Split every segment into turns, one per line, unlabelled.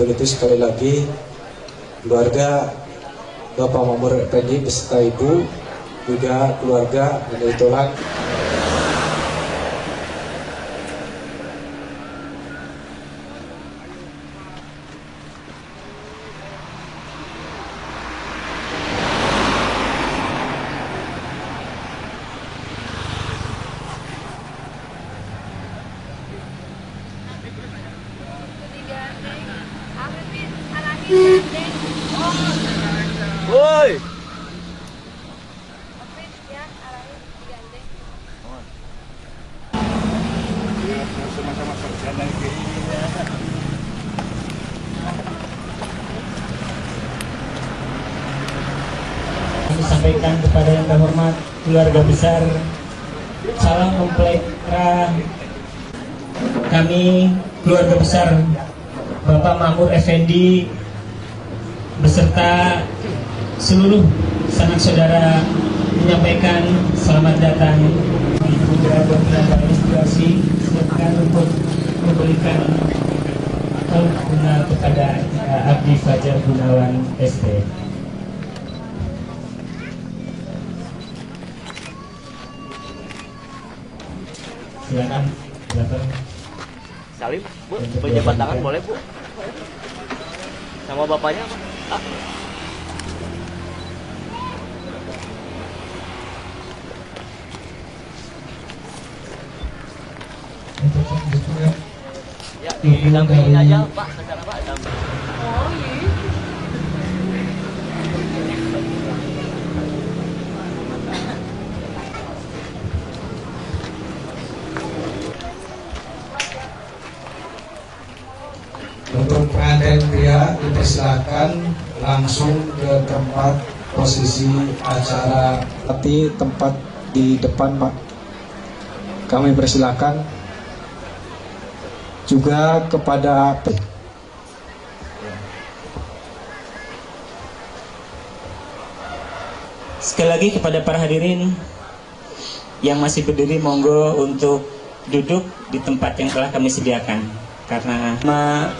Itu sekali lagi keluarga Bapak Makmur Effendi beserta Ibu, juga keluarga Nenek Tolan.
Woi.
Kami sampaikan kepada yang terhormat keluarga besar calon mempelai kami, keluarga besar Bapak Makmur Effendi beserta seluruh sanak saudara menyampaikan selamat datang di Putra Beberapa Inspirasi, silakan untuk memberikan guna kepada Abdi Fajar Gunawan SD. Silakan.
Salim, Bu, berjabat tangan boleh, Bu? Sama bapaknya, Pak? Ah. Ya, didampingin aja, Pak. Ke sana, Pak. Oh, iya.
Untuk pengantin pria dipersilakan langsung ke tempat posisi acara, tapi tempat di depan, Pak. Kami persilakan juga kepada
sekali lagi kepada para hadirin yang masih berdiri, monggo untuk duduk di tempat yang telah kami sediakan, karena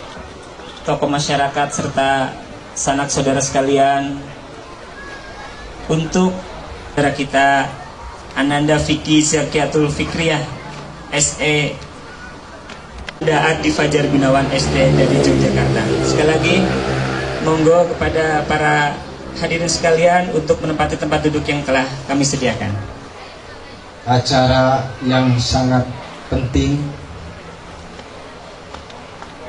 tokoh masyarakat serta sanak saudara sekalian untuk saudara kita Ananda Fikri Zakiatul Fikriyah SE Abdi Fajar Gunawan SD dari Yogyakarta. Sekali lagi monggo kepada para hadirin sekalian untuk menempati tempat duduk yang telah kami sediakan.
Acara yang sangat penting,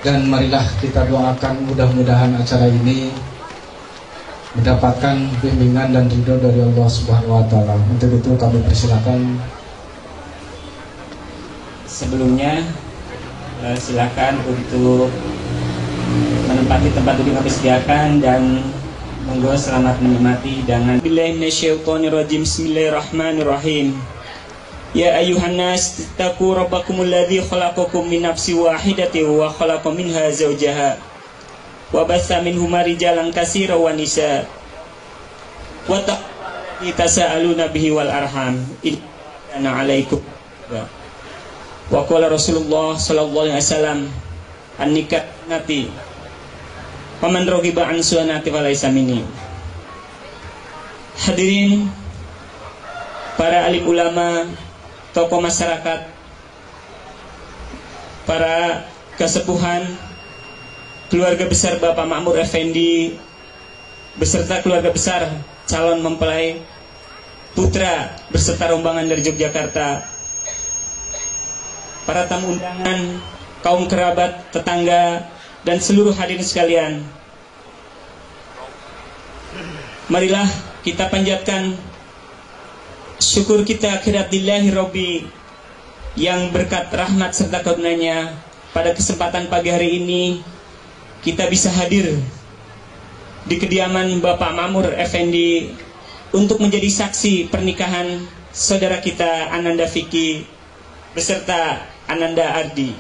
dan marilah kita doakan mudah-mudahan acara ini mendapatkan bimbingan dan ridho dari Allah Subhanahu wa Ta'ala. Untuk itu kami persilakan.
Sebelumnya silakan untuk menempati tempat duduk yang kami sediakan, dan monggo selamat menikmati dengan Bismillahirrahmanirrahim. Ya ayuhan nas taqu rabbakumul ladzi khalaqakum min nafsin wahidatin wa khalaqa minha zawjaha wa batha minhuma rijalan katsiran wa nisaa wa tasaaluna bihi wal arham inna 'alaikum wa qala Rasulullah sallallahu alaihi wasallam an-nikah nati wa man raghiba an sunnati falaysa minni. Hadirin para alim ulama, tokoh masyarakat, para kesepuhan, keluarga besar Bapak Makmur Effendi beserta keluarga besar calon mempelai putra beserta rombongan dari Yogyakarta, para tamu undangan, kaum kerabat, tetangga, dan seluruh hadirin sekalian, marilah kita panjatkan syukur kita kehadirat lillahi Rabbi yang berkat rahmat serta karunia-Nya pada kesempatan pagi hari ini kita bisa hadir di kediaman Bapak Makmur Effendi untuk menjadi saksi pernikahan saudara kita Ananda Vicky beserta Ananda Ardi.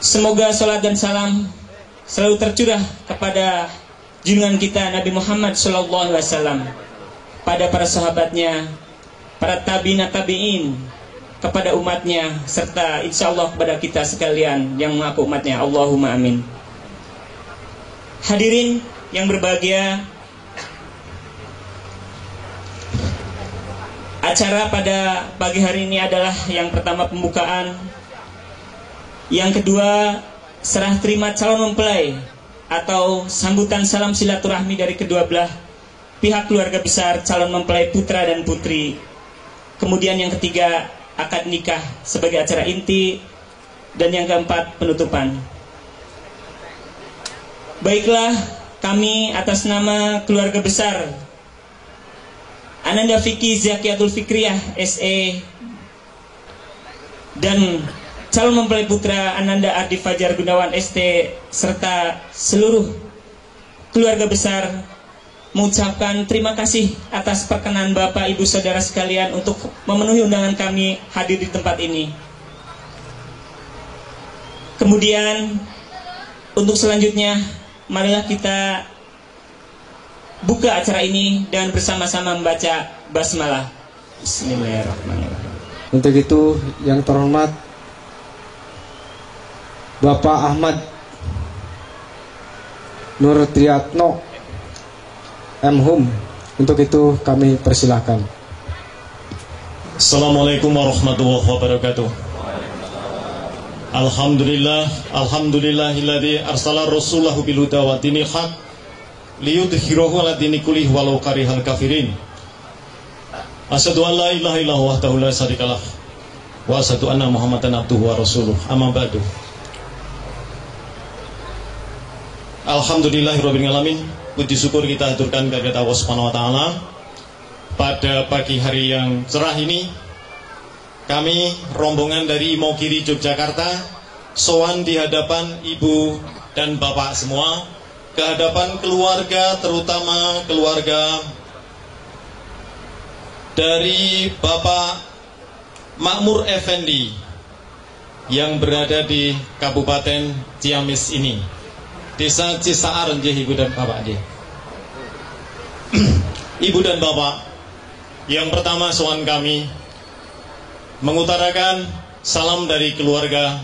Semoga salat dan salam selalu tercurah kepada junjungan kita Nabi Muhammad SAW, pada para sahabatnya, para tabi'in, kepada umatnya, serta insya Allah kepada kita sekalian yang mengaku umatnya. Allahumma amin. Hadirin yang berbahagia, acara pada pagi hari ini adalah yang pertama pembukaan, yang kedua serah terima calon mempelai atau sambutan salam silaturahmi dari kedua belah pihak keluarga besar calon mempelai putra dan putri. Kemudian yang ketiga akad nikah sebagai acara inti, dan yang keempat penutupan. Baiklah, kami atas nama keluarga besar Ananda Vicky Zakiatul Fikriyah SE dan calon mempelai putra Ananda Ardi Fajar Gunawan ST serta seluruh keluarga besar mengucapkan terima kasih atas perkenan Bapak Ibu Saudara sekalian untuk memenuhi undangan kami hadir di tempat ini. Kemudian untuk selanjutnya, marilah kita buka acara ini dan bersama-sama membaca basmalah. Bismillahirrahmanirrahim.
Untuk itu yang terhormat Bapak Ahmad Nur Triatno M.Hum, untuk itu kami persilahkan.
Assalamualaikum warahmatullahi wabarakatuh. Alhamdulillahilladzi arsala rasulahu bil huda wa dinil haq liyudhhirahu 'ala dini kullih walau karihal kafirin. Asyhadu an la ilaha illallah wahdahu la syarikalah wa asyhadu anna Muhammadan abduhu wa rasuluh. Amma ba'du. Alhamdulillahirabbil alamin. Puji syukur kita haturkan kehadirat Allah Subhanahu wa taala pada pagi hari yang cerah ini. Kami rombongan dari Imogiri Yogyakarta sowan di hadapan Ibu dan Bapak semua, ke hadapan keluarga, terutama keluarga dari Bapak Makmur Effendi yang berada di Kabupaten Ciamis ini, Desa Cisaar, Ibu dan Bapak. Ibu dan Bapak, yang pertama sowan kami mengutarakan salam dari keluarga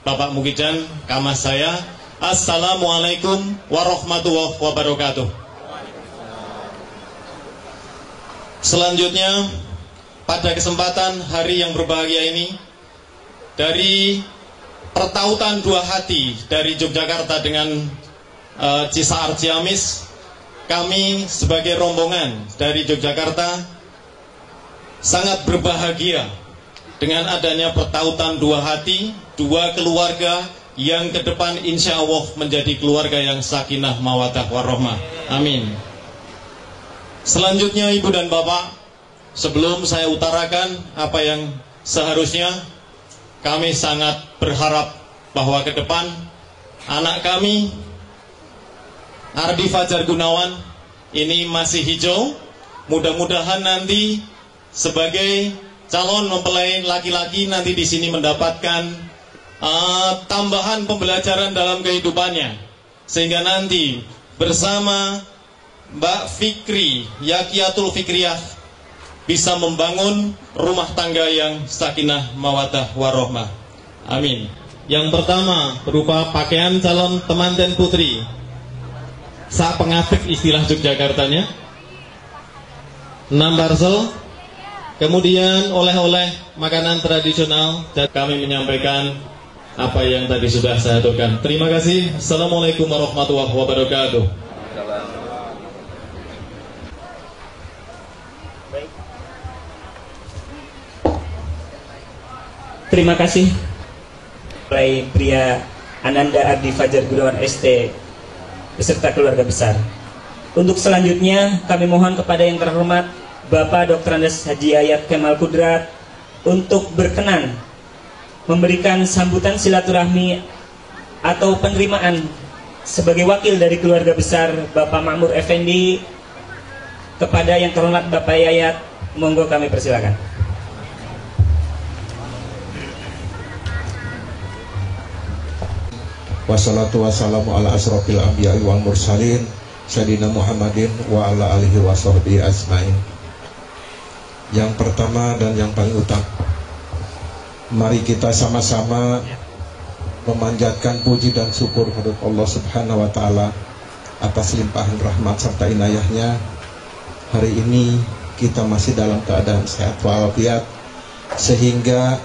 Bapak Mukidan, kamas saya. Assalamualaikum warahmatullahi wabarakatuh. Selanjutnya, pada kesempatan hari yang berbahagia ini, dari pertautan dua hati dari Yogyakarta dengan Cisaar Ciamis, kami sebagai rombongan dari Yogyakarta sangat berbahagia dengan adanya pertautan dua hati, dua keluarga yang ke depan insya Allah menjadi keluarga yang sakinah mawaddah warahmah. Amin. Selanjutnya Ibu dan Bapak, sebelum saya utarakan apa yang seharusnya, kami sangat berharap bahwa ke depan anak kami Ardi Fajar Gunawan ini masih hijau. Mudah-mudahan nanti sebagai calon mempelai laki-laki nanti di sini mendapatkan tambahan pembelajaran dalam kehidupannya, sehingga nanti bersama Mbak Fikri Yakiatul Fikriyah bisa membangun rumah tangga yang sakinah mawaddah warahmah. Amin. Yang pertama berupa pakaian calon temanten putri, sak pengapik istilah Yogyakartanya, 6 barsel, kemudian oleh-oleh makanan tradisional, dan kami menyampaikan apa yang tadi sudah saya aturkan. Terima kasih. Assalamualaikum warahmatullahi wabarakatuh.
Terima kasih pria Ananda Ardi Fajar Gunawan ST beserta keluarga besar. Untuk selanjutnya kami mohon kepada yang terhormat Bapak Dr. Andes Haji Ayat Kemal Kudrat untuk berkenan memberikan sambutan silaturahmi atau penerimaan sebagai wakil dari keluarga besar Bapak Makmur Effendi, kepada yang terhormat Bapak Yayat, monggo kami persilakan.
Wassalatu wassalamu ala asrofil anbiya'i wal mursalin Sayyidina Muhammadin wa ala alihi wa sahbihi ajmain. Yang pertama dan yang paling utama, mari kita sama-sama memanjatkan puji dan syukur kepada Allah Subhanahu wa Ta'ala atas limpahan rahmat serta inayahnya. Hari ini kita masih dalam keadaan sehat walafiat, sehingga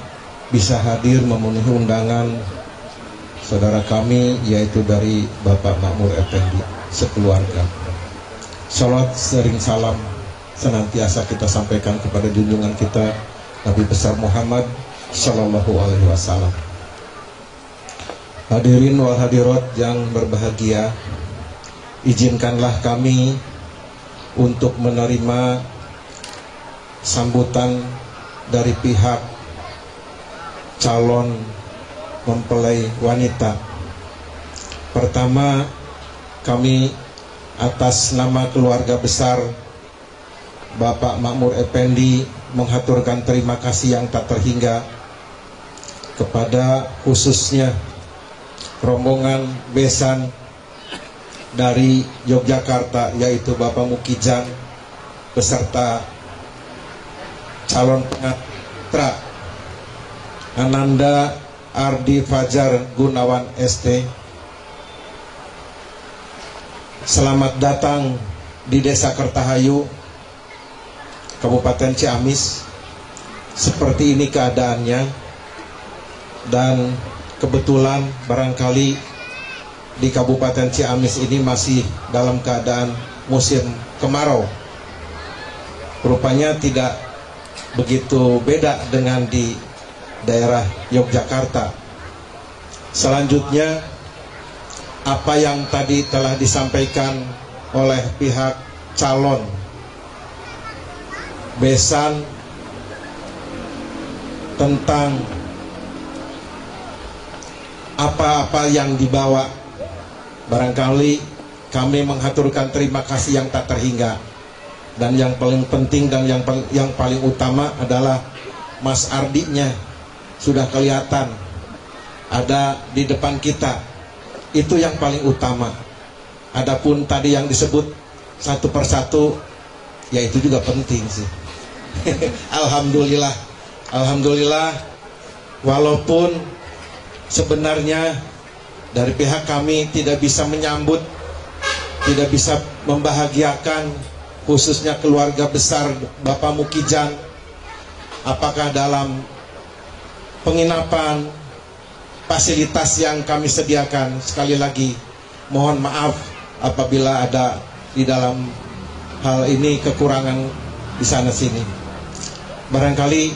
bisa hadir memenuhi undangan saudara kami, yaitu dari Bapak Makmur Effendi sekeluarga. Salat sering salam senantiasa kita sampaikan kepada junjungan kita Nabi besar Muhammad Sallallahu Alaihi Wasallam. Hadirin wal hadirat yang berbahagia, izinkanlah kami untuk menerima sambutan dari pihak calon mempelai wanita. Pertama, kami atas nama keluarga besar Bapak Makmur Effendi menghaturkan terima kasih yang tak terhingga kepada khususnya rombongan besan dari Yogyakarta, yaitu Bapak Mukijang beserta calon pengantin Ananda Ardi Fajar Gunawan ST. Selamat datang di Desa Kertahayu, Kabupaten Ciamis. Seperti ini keadaannya, dan kebetulan barangkali di Kabupaten Ciamis ini masih dalam keadaan musim kemarau. Rupanya tidak begitu beda dengan di daerah Yogyakarta. Selanjutnya, apa yang tadi telah disampaikan oleh pihak calon besan tentang apa-apa yang dibawa, barangkali kami menghaturkan terima kasih yang tak terhingga. Dan yang paling penting dan yang paling utama adalah Mas Ardinya sudah kelihatan ada di depan kita. Itu yang paling utama. Adapun tadi yang disebut satu persatu, ya itu juga penting sih. Alhamdulillah, alhamdulillah. Walaupun sebenarnya dari pihak kami tidak bisa menyambut, tidak bisa membahagiakan khususnya keluarga besar Bapak Mukijang, apakah dalam penginapan, fasilitas yang kami sediakan. Sekali lagi mohon maaf apabila ada di dalam hal ini kekurangan di sana sini. Barangkali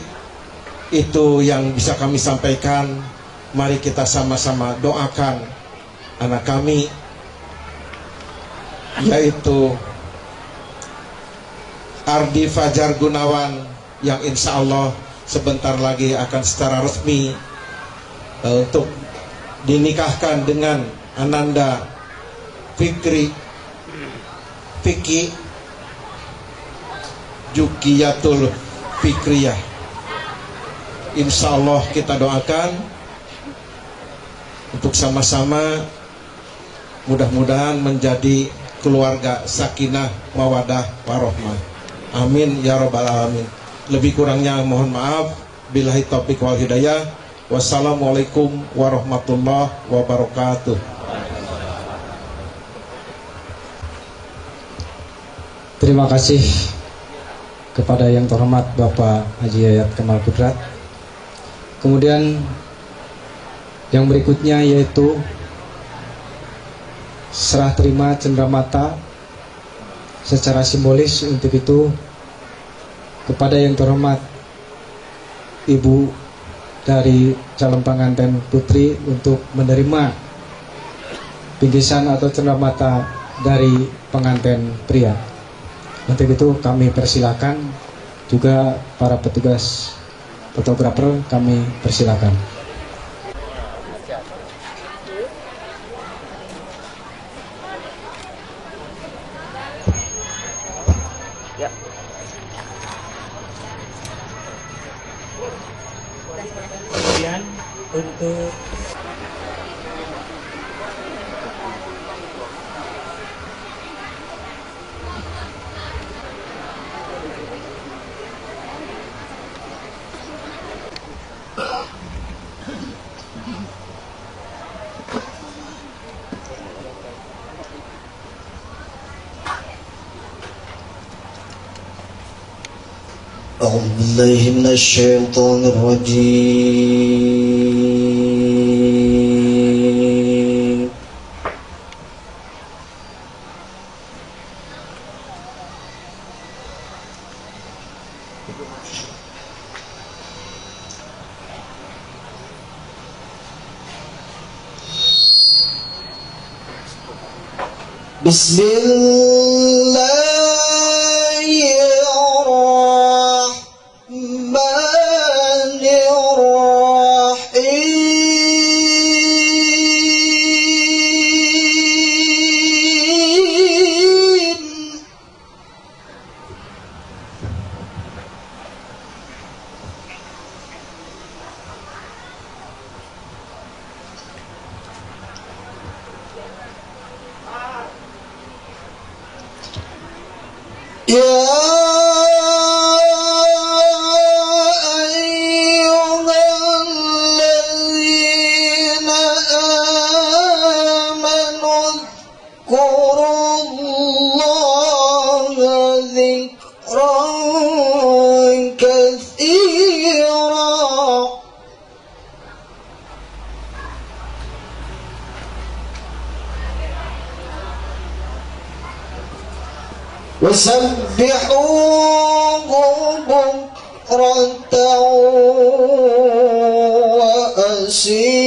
itu yang bisa kami sampaikan. Mari kita sama-sama doakan anak kami, yaitu Ardi Fajar Gunawan, yang insya Allah sebentar lagi akan secara resmi untuk dinikahkan dengan Ananda Fikri Jukiyatul Fikriyah. Insya Allah kita doakan untuk sama-sama mudah-mudahan menjadi keluarga sakinah mawadah warohmah. Amin ya rabbal alamin. Lebih kurangnya mohon maaf. Billahi taufiq wal hidayah. Wassalamualaikum warahmatullahi wabarakatuh.
Terima kasih kepada yang terhormat Bapak Haji Yayat Kemal Kudrat. Kemudian yang berikutnya yaitu serah terima cenderamata secara simbolis. Untuk itu kepada yang terhormat Ibu dari calon pengantin putri untuk menerima bingkisan atau cenderamata dari pengantin pria. Untuk itu kami persilakan juga para petugas fotografer, kami persilakan. untuk
أعوذ بالله من الشيطان الرجيم بسم الله وسبحوه بكرة وأصيلا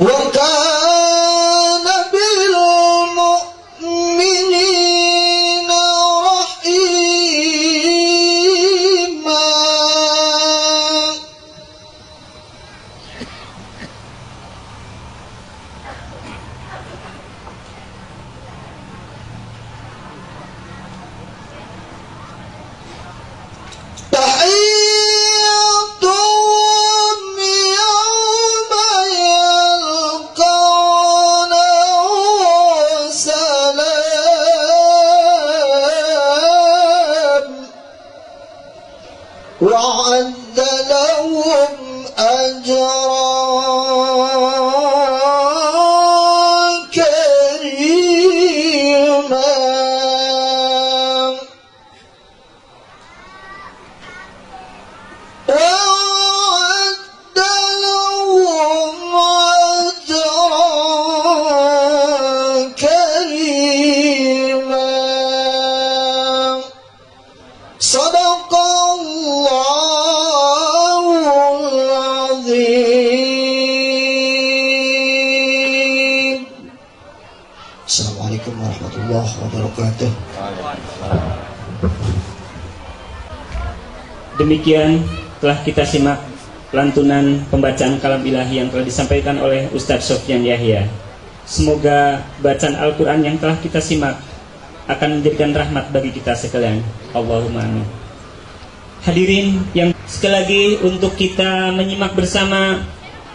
وكان بالمؤمنين رحيما وعد لهم أجرا كريما وعد لهم أجرا كريما صدق الله العظيم. Assalamualaikum warahmatullahi wabarakatuh.
Demikian telah kita simak lantunan pembacaan kalam ilahi yang telah disampaikan oleh Ustadz Sofyan Yahya. Semoga bacaan Al-Quran yang telah kita simak akan menjadikan rahmat bagi kita sekalian. Allahumma amin. Hadirin yang sekali lagi, untuk kita menyimak bersama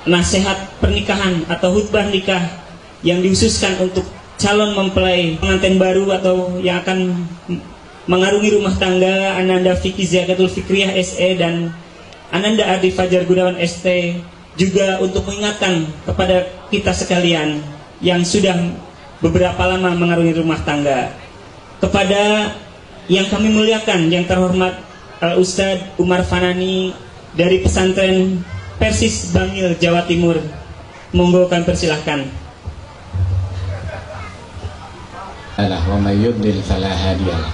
nasihat pernikahan atau khutbah nikah yang dikhususkan untuk calon mempelai pengantin baru atau yang akan mengarungi rumah tangga, Ananda Fikri Zakatul Fikriyah SE dan Ananda Ardi Fajar Gunawan ST, juga untuk mengingatkan kepada kita sekalian yang sudah beberapa lama mengarungi rumah tangga, kepada yang kami muliakan yang terhormat Ustadz Umar Fanani dari pesantren Persis Bangil, Jawa Timur. Monggo kami persilahkan.
wa may yudlil fala hadiyalah.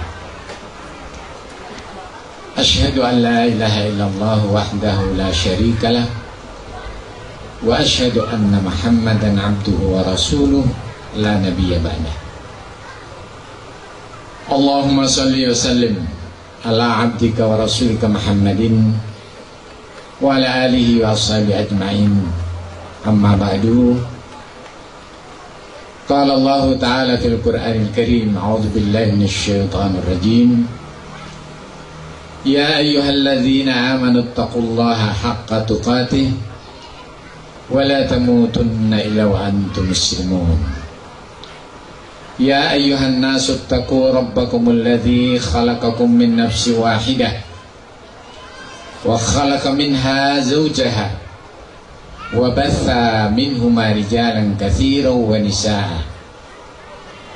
Asyhadu an la ilaha illallah wahdahu la syarikalah wa asyhadu anna Muhammadan abduhu wa rasuluh la nabiyya ba'dah. Allahumma salli wa sallim ala abdika wa rasulika Muhammadin wa ala alihi wa ashabihi ajma'in. Amma ba'du. Qala Allah ta'ala fil Qur'anil Karim, a'udzu billahi minasy syaithanir rajim. Ya ayyuhalladzina amanu taqullaha haqqa tuqatih wa la tamutunna illa wa antum muslimun. Ya ayyuhan nasu taqu rabbakumul ladzi khalaqakum min nafsin wahidah wa khalaqa minha zawjaha wa batha minhuma rijalan katsiran wa nisaa.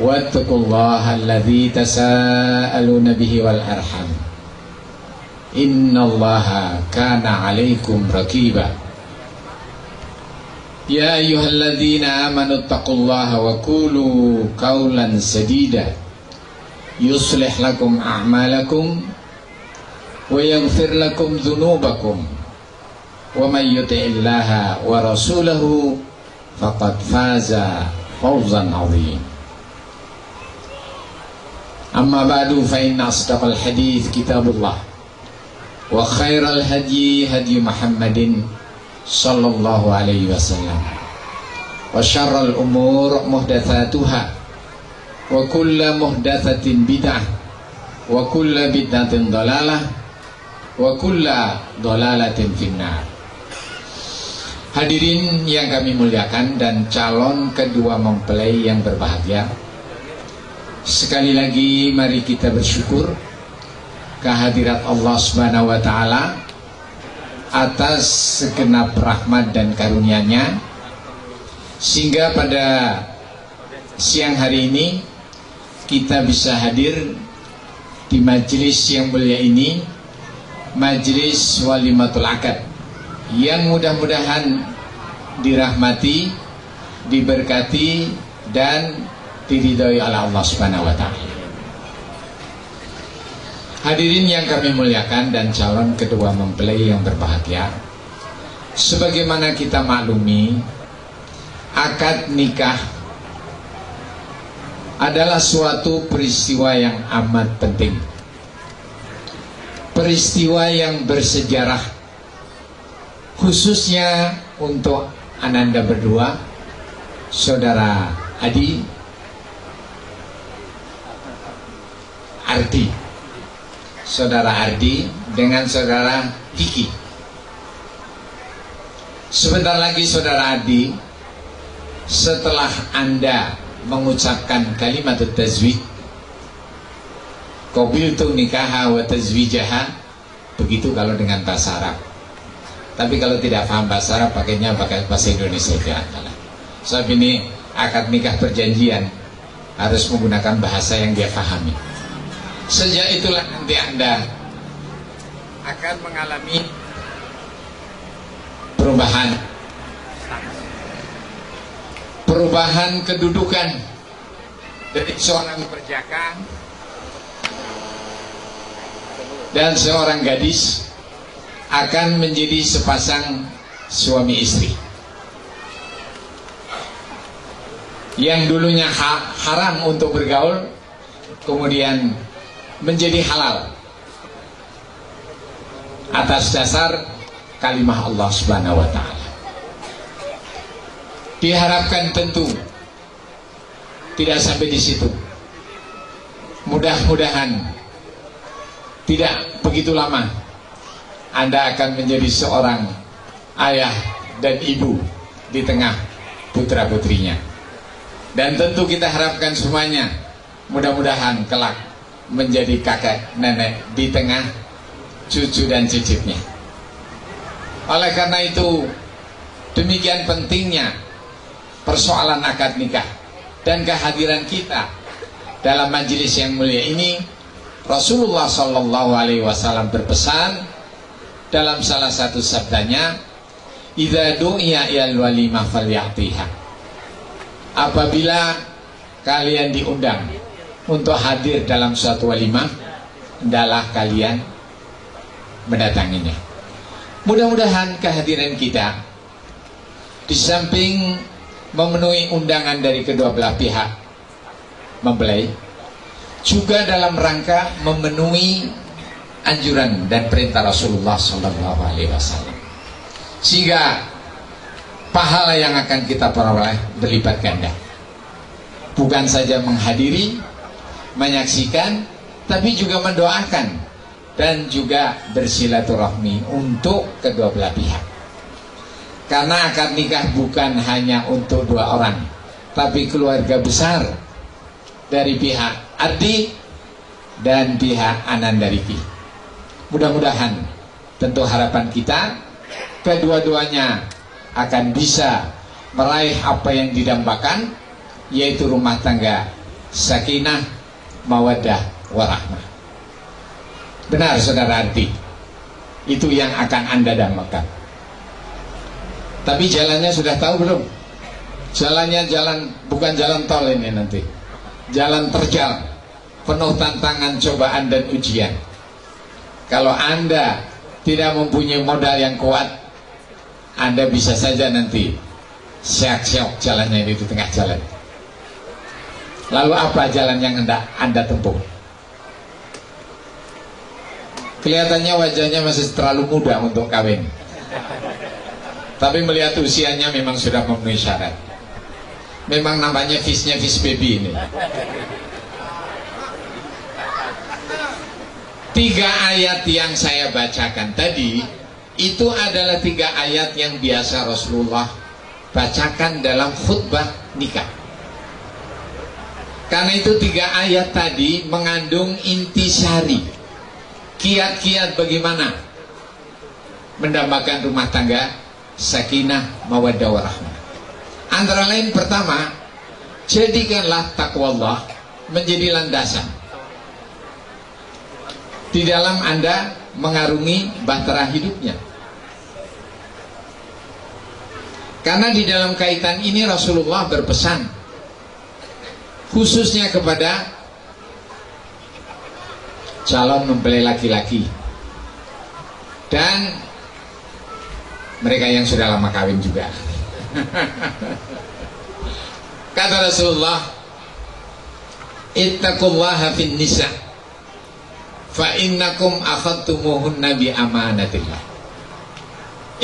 Wattaqullaha alladzi tasaaluna bihi wal arham. Innallaha kana 'alaikum raqiba. Ya ayyuhalladzina amanu taqullaha wa qulu qawlan sadida yuslih lakum a'malakum wa yaghfir lakum dhunubakum wa may yuti'illaha wa rasulahu faqad faza fawzan 'azim. Amma ba'du, fa inna asdaqal hadits kitabullah wa khairal hadyi hadyi Muhammadin sallallahu alaihi wasallam wa syarrul umur muhdatsatuha wa kullu muhdatsatin bid'ah wa kullu bid'atin dhalalah wa kullu dhalalatin finnar. Hadirin yang kami muliakan dan calon kedua mempelai yang berbahagia, sekali lagi mari kita bersyukur kehadirat Allah Subhanahu wa taala atas segenap rahmat dan karunia-Nya, sehingga pada siang hari ini kita bisa hadir di majelis yang mulia ini, majelis walimatul akad, yang mudah-mudahan dirahmati, diberkati dan diridhoi oleh Allah Subhanahu wa taala. Hadirin yang kami muliakan dan calon kedua mempelai yang berbahagia, sebagaimana kita maklumi, akad nikah adalah suatu peristiwa yang amat penting, peristiwa yang bersejarah, khususnya untuk ananda berdua, saudara Ardi, saudara Ardi dengan saudara Kiki. Sebentar lagi saudara Ardi, setelah Anda mengucapkan kalimat tazwij, qabiltu nikaha wa tazwijaha, begitu kalau dengan bahasa Arab. Tapi kalau tidak paham bahasa Arab, pakainya pakai bahasa Indonesia saja. Sebab ini akad nikah perjanjian harus menggunakan bahasa yang dia pahami. Sejak itulah nanti Anda akan mengalami perubahan kedudukan dari seorang perjaka dan seorang gadis akan menjadi sepasang suami istri. Yang dulunya haram untuk bergaul, kemudian menjadi halal atas dasar kalimah Allah Subhanahu wa taala. Diharapkan tentu tidak sampai di situ. Mudah-mudahan tidak begitu lama Anda akan menjadi seorang ayah dan ibu di tengah putra-putrinya. Dan tentu kita harapkan semuanya mudah-mudahan kelak menjadi kakek nenek di tengah cucu dan cicitnya. Oleh karena itu, demikian pentingnya persoalan akad nikah dan kehadiran kita dalam majelis yang mulia ini. Rasulullah SAW berpesan, dalam salah satu sabdanya, idza du'iya ilal walimah falyatiha. Apabila kalian diundang untuk hadir dalam suatu walimah, hendaklah kalian mendatanginya. Mudah-mudahan kehadiran kita di samping memenuhi undangan dari kedua belah pihak mempelai, juga dalam rangka memenuhi anjuran dan perintah Rasulullah SAW, sehingga pahala yang akan kita peroleh berlipat ganda. Bukan saja menghadiri, menyaksikan, tapi juga mendoakan dan juga bersilaturahmi untuk kedua belah pihak. Karena akad nikah bukan hanya untuk dua orang, tapi keluarga besar dari pihak Ardi dan pihak Anandariki. Mudah-mudahan, tentu harapan kita, kedua-duanya akan bisa meraih apa yang didambakan, yaitu rumah tangga sakinah, mawaddah, warahmah. Benar saudara Ardi, itu yang akan Anda dambakan. Tapi jalannya sudah tahu belum? Jalannya jalan, bukan jalan tol ini nanti, jalan terjal, penuh tantangan, cobaan dan ujian. Kalau Anda tidak mempunyai modal yang kuat, Anda bisa saja nanti syok-syok jalannya ini di tengah jalan. Lalu apa jalan yang Anda tempuh? Kelihatannya wajahnya masih terlalu muda untuk kawin, tapi melihat usianya memang sudah memenuhi syarat. Memang namanya fish-nya fish baby ini. 3 ayat yang saya bacakan tadi, itu adalah 3 ayat yang biasa Rasulullah bacakan dalam khutbah nikah. Karena itu 3 ayat tadi mengandung intisari, kiat-kiat bagaimana mendambakan rumah tangga sakinah, mawaddah, warahmah. Antara lain, pertama, jadikanlah takwa Allah menjadi landasan di dalam Anda mengarungi bahtera hidupnya. Karena di dalam kaitan ini Rasulullah berpesan khususnya kepada calon mempelai laki-laki dan mereka yang sudah lama kawin juga. Kata Rasulullah, ittaqullaha fin nisa fa innakum akhadtumuhunna bi amanatillah.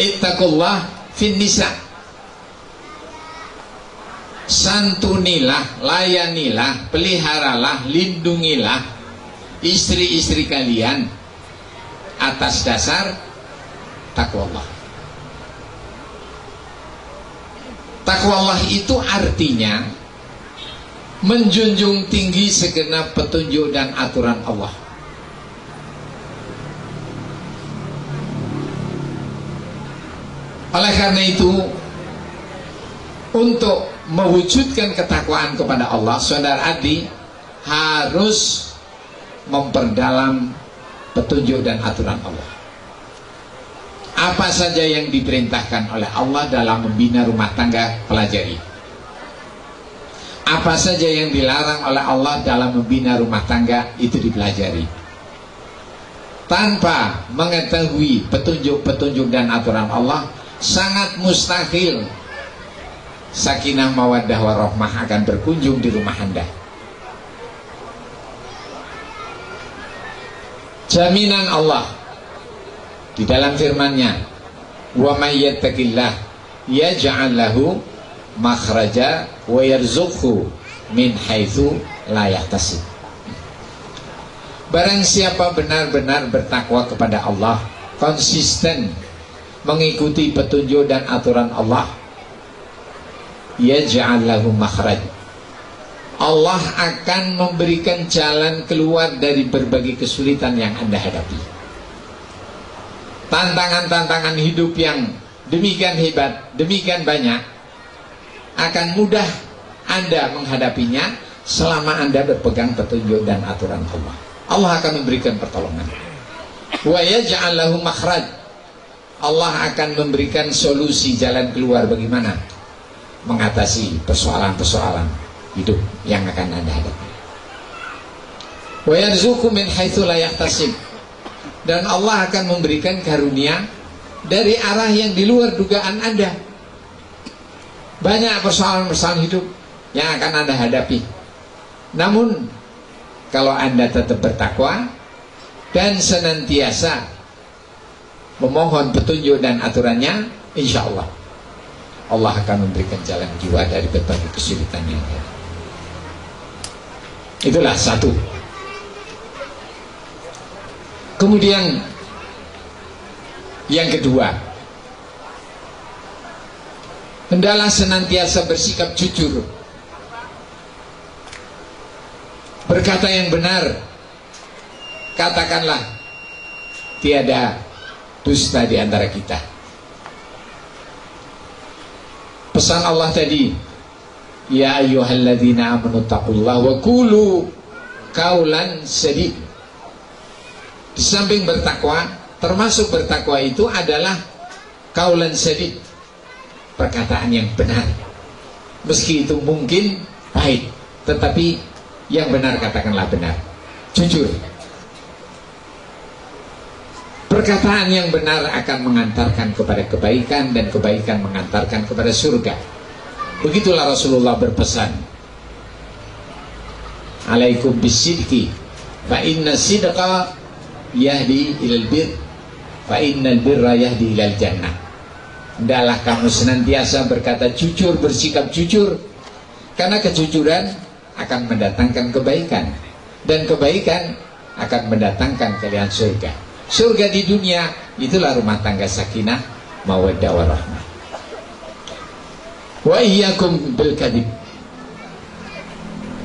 Ittaqullah fin nisa. Santunilah, layanilah, peliharalah, lindungilah istri-istri kalian atas dasar takwa Allah. Takwa Allah itu artinya menjunjung tinggi segenap petunjuk dan aturan Allah. Oleh karena itu, untuk mewujudkan ketakwaan kepada Allah, saudara Adi harus memperdalam petunjuk dan aturan Allah. Apa saja yang diperintahkan oleh Allah dalam membina rumah tangga, pelajari. Apa saja yang dilarang oleh Allah dalam membina rumah tangga, itu dipelajari. Tanpa mengetahui petunjuk-petunjuk dan aturan Allah, sangat mustahil sakinah, mawaddah, warahmah akan berkunjung di rumah Anda. Jaminan Allah di dalam firman-Nya, wa may yattaqillah yaj'al lahu makhraja wa yarzuqhu min haitsu la yahtasib. Barang siapa benar-benar bertakwa kepada Allah, konsisten mengikuti petunjuk dan aturan Allah, yaj'al lahu makhraj, Allah akan memberikan jalan keluar dari berbagai kesulitan yang Anda hadapi. Tantangan-tantangan hidup yang demikian hebat, demikian banyak, akan mudah Anda menghadapinya selama Anda berpegang petunjuk dan aturan Allah. Allah akan memberikan pertolongan. Wa yaj'al lahu makhraj, Allah akan memberikan solusi jalan keluar bagaimana mengatasi persoalan-persoalan hidup yang akan Anda hadapi. Wa yarzuqu min haitsu la yahtasib. Dan Allah akan memberikan karunia dari arah yang di luar dugaan Anda. Banyak persoalan-persoalan hidup yang akan Anda hadapi. Namun kalau Anda tetap bertakwa dan senantiasa memohon petunjuk dan aturannya, insya Allah Allah akan memberikan jalan keluar dari berbagai kesulitan yang ada. Itulah satu. Kemudian yang kedua, hendaklah senantiasa bersikap jujur, berkata yang benar. Katakanlah tiada dusta di antara kita. Pesan Allah tadi, ya ayyuhalladzina amanu taqullaha wa qulu qaulan sadid. Di samping bertakwa, termasuk bertakwa itu adalah qaulan sadid, perkataan yang benar. Meski itu mungkin pahit, tetapi yang benar katakanlah benar, jujur. Perkataan yang benar akan mengantarkan kepada kebaikan, dan kebaikan mengantarkan kepada surga. Begitulah Rasulullah berpesan, alaikum bisidqi fa inna sidqa yahdi ilal bir fa innal birra yahdi ilal jannah. Hendaklah kamu senantiasa berkata jujur, bersikap jujur, karena kejujuran akan mendatangkan kebaikan, dan kebaikan akan mendatangkan kalian surga. Surga di dunia itulah rumah tangga sakinah, mawaddah warahmah. Wa iyyakum bil kadhib.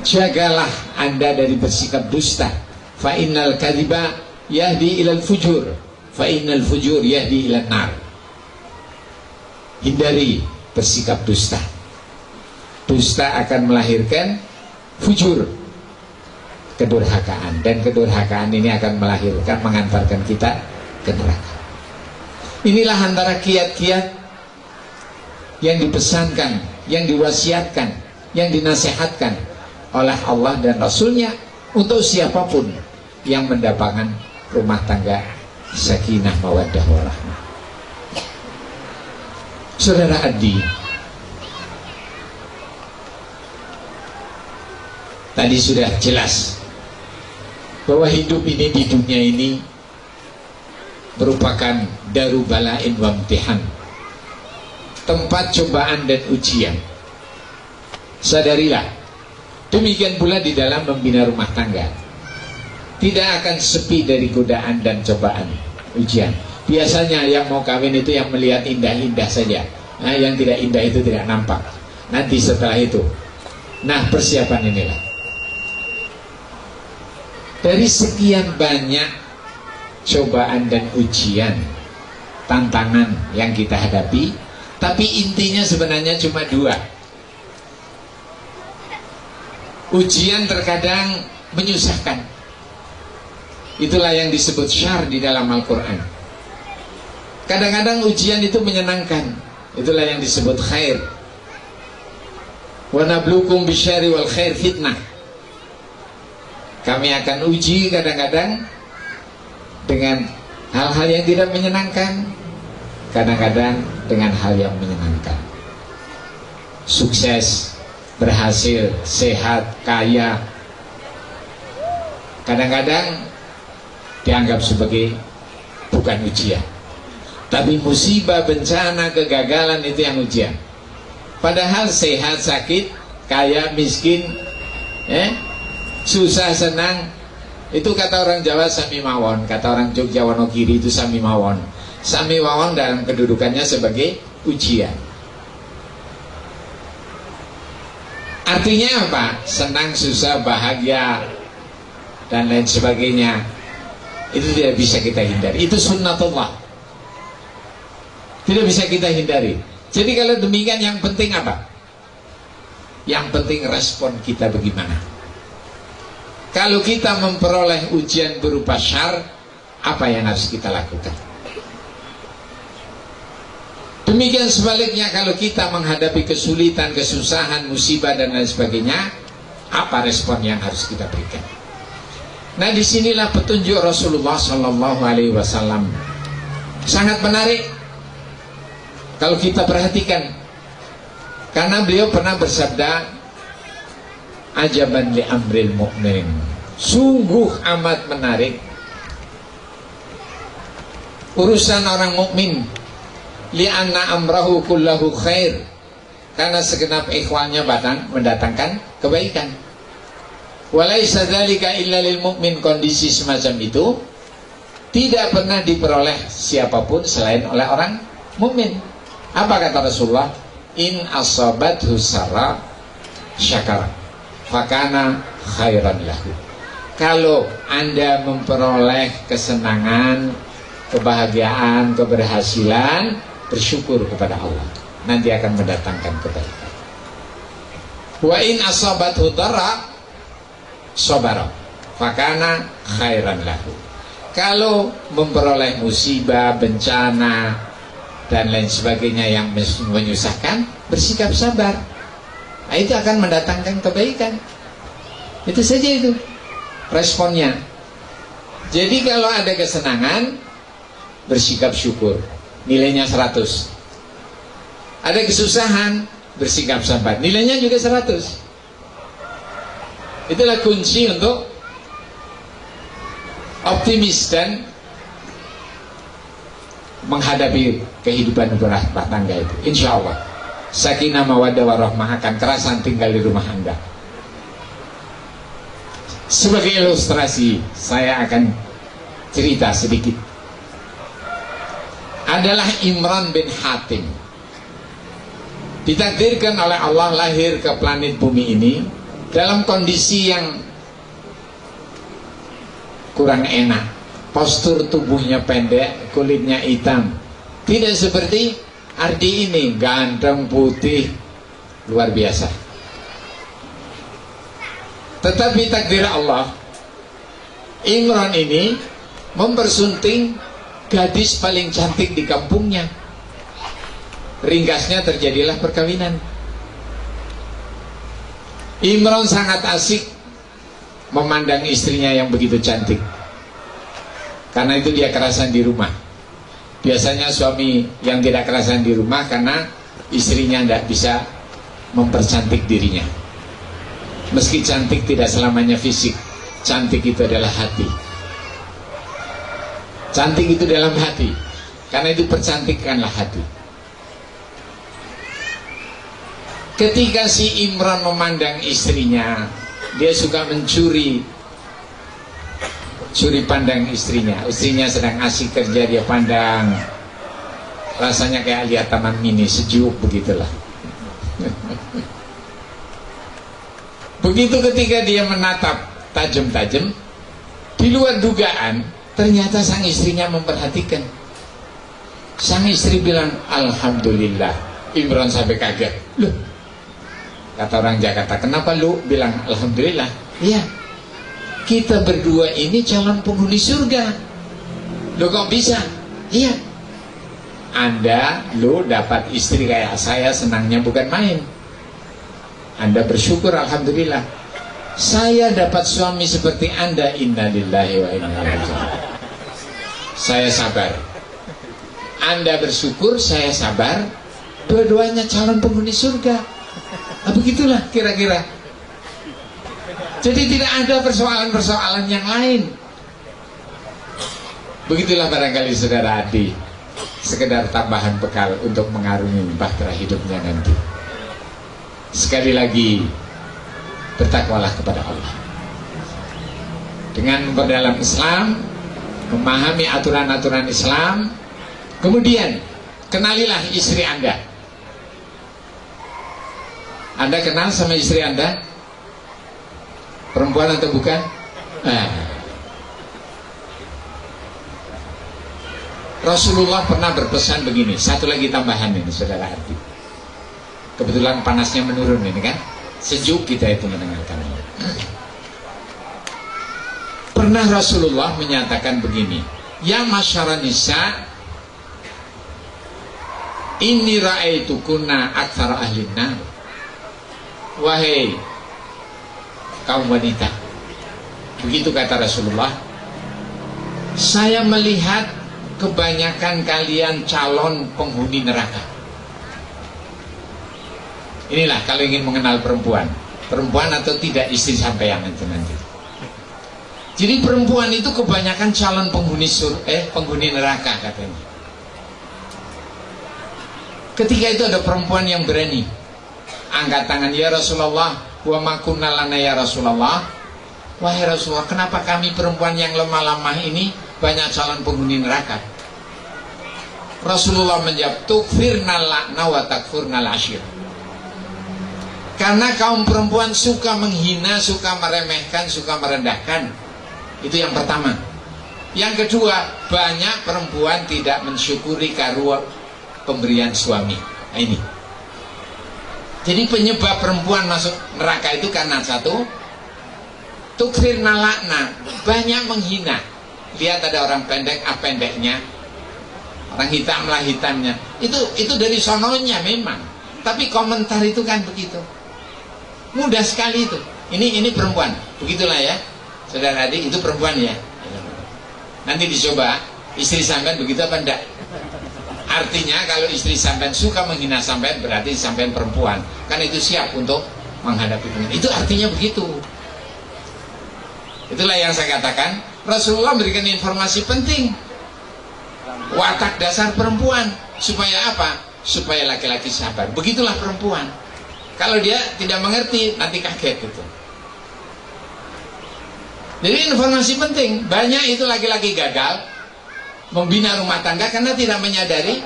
Jagalah Anda dari bersikap dusta. Fa innal kadhiba yahdi ilal fujur, fa innal fujur yahdi ilan nar. Hindari bersikap dusta. Dusta akan melahirkan fujur, kedurhakaan, dan kedurhakaan ini akan melahirkan, mengantarkan kita ke neraka. Inilah antara kiat-kiat yang dipesankan, yang diwasiatkan, yang dinasihatkan oleh Allah dan Rasulnya untuk siapapun yang mendapatkan rumah tangga sakinah mawaddah warahmah. Saudara Adi, tadi sudah jelas bahwa hidup ini di dunia ini merupakan daru bala'in wa imtihan, tempat cobaan dan ujian. Sadarilah, demikian pula di dalam membina rumah tangga, tidak akan sepi dari godaan dan cobaan, ujian. Biasanya yang mau kawin itu yang melihat indah-indah saja, nah, yang tidak indah itu tidak nampak. Nanti setelah itu, nah persiapan inilah. Dari sekian banyak cobaan dan ujian, tantangan yang kita hadapi, tapi intinya sebenarnya cuma dua. Ujian terkadang menyusahkan, itulah yang disebut syar di dalam Al-Quran. Kadang-kadang ujian itu menyenangkan, itulah yang disebut khair. Wa nabluukum bisyarri wal khair fitnah. Kami akan uji kadang-kadang dengan hal-hal yang tidak menyenangkan, kadang-kadang dengan hal yang menyenangkan. Sukses, berhasil, sehat, kaya, kadang-kadang dianggap sebagai bukan ujian, tapi musibah, bencana, kegagalan itu yang ujian. Padahal sehat, sakit, kaya, miskin, susah, senang, itu kata orang Jawa sami mawon, kata orang Jogja Wonogiri itu sami mawon. Sami mawon dalam kedudukannya sebagai ujian. Artinya apa? Senang, susah, bahagia, dan lain sebagainya. Itu tidak bisa kita hindari. Itu sunnatullah, tidak bisa kita hindari. Jadi kalau demikian, yang penting apa? Yang penting respon kita bagaimana. Kalau kita memperoleh ujian berupa syar, apa yang harus kita lakukan? Demikian sebaliknya kalau kita menghadapi kesulitan, kesusahan, musibah dan lain sebagainya, apa respon yang harus kita berikan? Nah, disinilah petunjuk Rasulullah Sallallahu Alaihi Wasallam sangat menarik kalau kita perhatikan, karena beliau pernah bersabda, ajaban li amril mu'min, sungguh amat menarik urusan orang mukmin, li'anna amrahu kullahu khair, karena segenap ikhwannya mendatangkan kebaikan. Walaisa dzalika illa lil mu'min, kondisi semacam itu tidak pernah diperoleh siapapun selain oleh orang mukmin. Apa kata Rasulullah? In asabathu sarra syakara fakana khairan lahu. Kalau Anda memperoleh kesenangan, kebahagiaan, keberhasilan, bersyukur kepada Allah, nanti akan mendatangkan kebaikan. Wa in asabathu dharra sabara fakana khairan lahu. Kalau memperoleh musibah, bencana dan lain sebagainya yang menyusahkan, bersikap sabar, nah, itu akan mendatangkan kebaikan. Itu saja itu responnya. Jadi kalau ada kesenangan, bersikap syukur, nilainya 100. Ada kesusahan, bersikap sabar, nilainya juga 100. Itulah kunci untuk optimis dan menghadapi kehidupan berumah tangga itu. Insya Allah sakinah mawaddah warahmah akan kerasan tinggal di rumah Anda. Sebagai ilustrasi, saya akan cerita sedikit. Adalah Imran bin Hatim, ditakdirkan oleh Allah lahir ke planet bumi ini dalam kondisi yang kurang enak. Postur tubuhnya pendek, kulitnya hitam, tidak seperti Ardi ini, ganteng, putih, luar biasa. Tetapi takdir Allah, Imran ini mempersunting gadis paling cantik di kampungnya. Ringkasnya terjadilah perkawinan. Imran sangat asik memandang istrinya yang begitu cantik. Karena itu dia kerasan di rumah. Biasanya suami yang tidak kerasan di rumah karena istrinya tidak bisa mempercantik dirinya. Meski cantik tidak selamanya fisik, cantik itu adalah hati. Cantik itu dalam hati. Karena itu percantikkanlah hati. Ketika si Imran memandang istrinya, dia suka mencuri pandang istrinya. Istrinya sedang asik kerja, dia pandang. Rasanya kayak lihat taman mini, sejuk begitulah. Begitu ketika dia menatap tajam-tajam, di luar dugaan, ternyata sang istrinya memperhatikan. Sang istri bilang, Alhamdulillah. Imran sampai kaget. Loh, kata orang Jakarta, kenapa lu bilang Alhamdulillah? Iya, kita berdua ini calon penghuni surga. Loh kok bisa? Iya, Anda, lu dapat istri kayak saya, senangnya bukan main. Anda bersyukur, Alhamdulillah. Saya dapat suami seperti Anda, innalillahi wa inna ilaihi raji'un. Saya sabar. Anda bersyukur, saya sabar. Dua-duanya calon penghuni surga. Nah, begitulah kira-kira. Jadi tidak ada persoalan-persoalan yang lain. Begitulah barangkali saudara Adi, sekedar tambahan bekal untuk mengarungi bahtera hidupnya nanti. Sekali lagi, bertakwalah kepada Allah. Dengan memperdalam Islam, memahami aturan-aturan Islam, kemudian kenalilah istri Anda. Anda kenal sama istri Anda? Perempuan atau bukan? Rasulullah pernah berpesan begini. Satu lagi tambahan ini saudara Ardi. Kebetulan panasnya menurun ini kan, sejuk kita itu mendengarkan. Pernah Rasulullah menyatakan begini, ya masyarakat nisa, Inni ra'aitu kunna aktsara ahlin nar. Wahai kaum wanita, begitu kata Rasulullah, saya melihat kebanyakan kalian calon penghuni neraka. Inilah kalau ingin mengenal perempuan atau tidak istri sampean itu nanti. Jadi perempuan itu kebanyakan calon penghuni neraka katanya. Ketika itu ada perempuan yang berani angkat tangan, ya Rasulullah, wa ma kunna lana ya Rasulullah. Wahai Rasulullah, kenapa kami perempuan yang lemah-lemah ini banyak calon penghuni neraka? Rasulullah menjawab, tukfirnal la'na wa takfurnal ashir. Karena kaum perempuan suka menghina, suka meremehkan, suka merendahkan. Itu yang pertama. Yang kedua, banyak perempuan tidak mensyukuri karunia pemberian suami. Nah, ini. Jadi penyebab perempuan masuk neraka itu karena satu, tukfirnal la'na, banyak menghina. Lihat ada orang pendek, pendeknya, orang hitam lah hitamnya. Itu dari sononya memang. Tapi komentar itu kan begitu. Mudah sekali itu. Ini perempuan. Begitulah ya. Saudara adik, itu perempuan ya. Nanti dicoba istri sampean begitu apa enggak? Artinya kalau istri sampean suka menghina sampean, berarti sampean perempuan. Kan itu siap untuk menghadapi penghinaan. Itu artinya begitu. Itulah yang saya katakan, Rasulullah memberikan informasi penting. Watak dasar perempuan. Supaya apa? Supaya laki-laki sabar. Begitulah perempuan. Kalau dia tidak mengerti, nanti kaget itu. Jadi informasi penting. Banyak itu laki-laki gagal membina rumah tangga karena tidak menyadari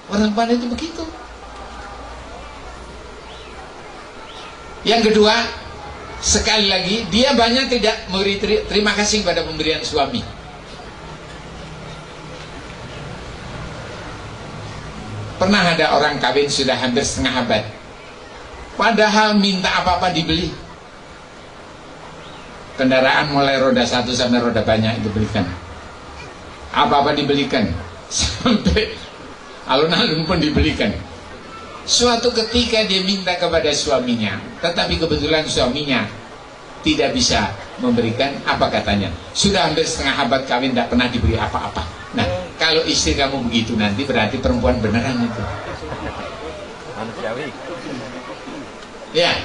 perempuan itu begitu. Yang kedua, sekali lagi, dia banyak tidak memberi terima kasih pada pemberian suami. Pernah ada orang kawin sudah hampir setengah abad, padahal minta apa-apa dibeli. Kendaraan mulai roda 1 sampai roda banyak dibelikan. Apa-apa dibelikan. Sampai alun-alun pun dibelikan. Suatu ketika dia minta kepada suaminya, tetapi kebetulan suaminya tidak bisa memberikan. Apa katanya? Sudah hampir setengah abad kawin tidak pernah diberi apa-apa. Nah, kalau istri kamu begitu nanti berarti perempuan beneran itu. Ya,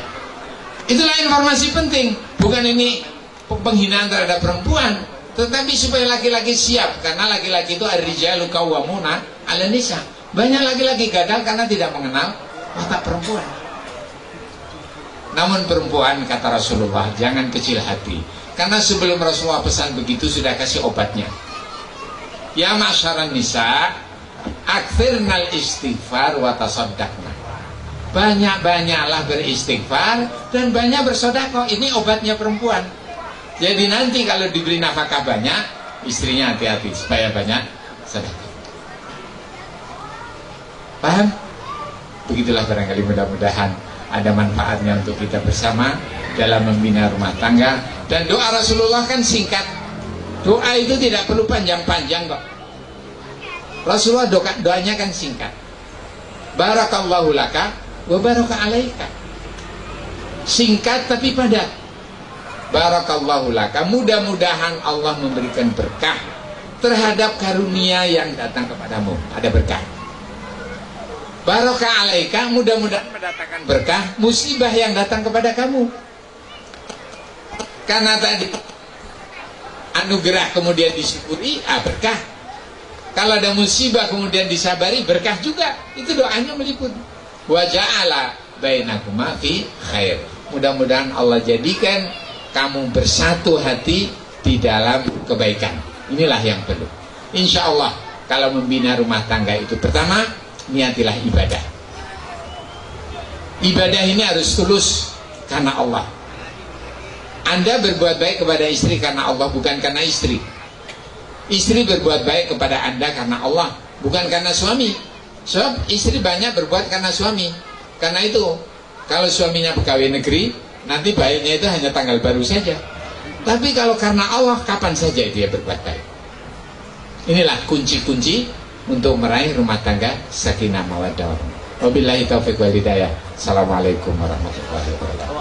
itulah informasi penting. Bukan ini penghinaan terhadap perempuan, tetapi supaya laki-laki siap. Karena laki-laki itu ar-rijalu qawwamuna 'alan nisa. Banyak laki-laki gagal karena tidak mengenal watak perempuan. Namun perempuan, kata Rasulullah, jangan kecil hati. Karena sebelum Rasulullah pesan begitu sudah kasih obatnya. Ya ma'syaran nisa, akthirnal istighfar wa tasaddaqna. Banyak-banyaklah beristighfar dan banyak bersedekah. Ini obatnya perempuan. Jadi nanti kalau diberi nafkah banyak, istrinya hati-hati supaya banyak sedekah. Paham? Begitulah barangkali, mudah-mudahan ada manfaatnya untuk kita bersama dalam membina rumah tangga. Dan doa Rasulullah kan singkat. Doa itu tidak perlu panjang-panjang kok. Rasulullah doanya kan singkat. Barakallahu laka wa baraka alaika. Singkat tapi padat. Barakallahu laka, mudah-mudahan Allah memberikan berkah terhadap karunia yang datang kepadamu. Ada berkah. Baraka alaika, mudah-mudahan mendatangkan berkah musibah yang datang kepada kamu. Karena tadi anugerah kemudian disyukuri, berkah. Kalau ada musibah kemudian disabari, berkah juga. Itu doanya meliput. Wa ja'ala bainakuma fi khair. Mudah-mudahan Allah jadikan kamu bersatu hati di dalam kebaikan. Inilah yang perlu. Insya Allah kalau membina rumah tangga itu, pertama, niatilah ibadah. Ibadah ini harus tulus karena Allah. Anda berbuat baik kepada istri karena Allah, bukan karena istri. Istri berbuat baik kepada Anda karena Allah, bukan karena suami. Sebab istri banyak berbuat karena suami. Karena itu, kalau suaminya pegawai negeri, nanti baiknya itu hanya tanggal baru saja. Tapi kalau karena Allah, kapan saja dia berbuat baik. Inilah kunci-kunci untuk meraih rumah tangga sakinah mawaddah warahmah. Wabillahi taufiq wal hidayah. Assalamualaikum warahmatullahi wabarakatuh.